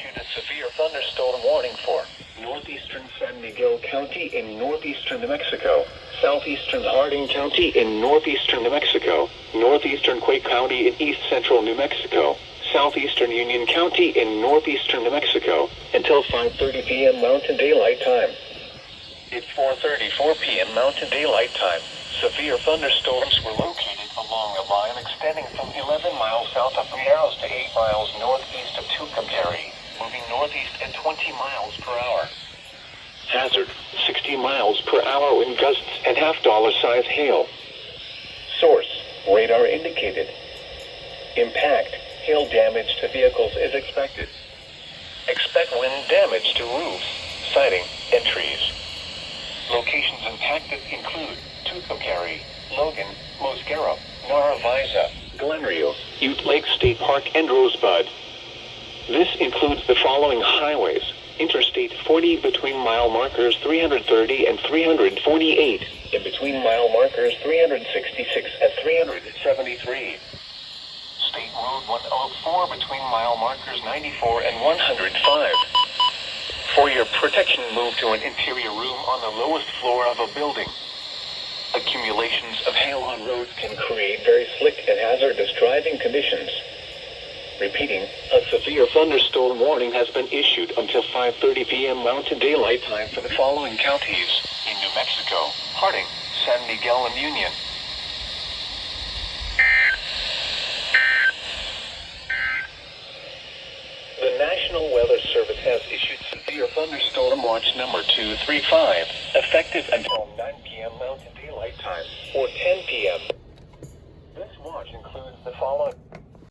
issued a severe thunderstorm warning for northeastern San Miguel County in northeastern New Mexico, southeastern Harding County in northeastern New Mexico, northeastern Quake County in east central New Mexico, southeastern Union County in northeastern New Mexico, until 5:30 p.m. Mountain Daylight Time. At 4:34 p.m. Mountain Daylight Time, severe thunderstorms were located along a line extending from 11 miles south of the Narrows to 8 miles northeast of Tucumcari, moving northeast at 20 miles per hour. Hazard, 60 miles per hour wind gusts and half-dollar size hail. Source, radar indicated. Impact, hail damage to vehicles is expected. Expect wind damage to roofs, siding, and trees. Locations impacted include Tucumcari, Logan, Mosquero, Narvaeza, Glenrio, Ute Lake State Park, and Rosebud. This includes the following highways: Interstate 40 between mile markers 330 and 348, and between mile markers 366 and 373. State Road 104 between mile markers 94 and 105. For your protection, move to an interior room on the lowest floor of a building. Accumulations of hail on roads can create very slick and hazardous driving conditions. Repeating, a severe thunderstorm warning has been issued until 5:30 p.m. Mountain Daylight Time for the following counties in New Mexico: Harding, San Miguel, and Union. The National Weather Service has issued severe thunderstorm watch number 235, effective until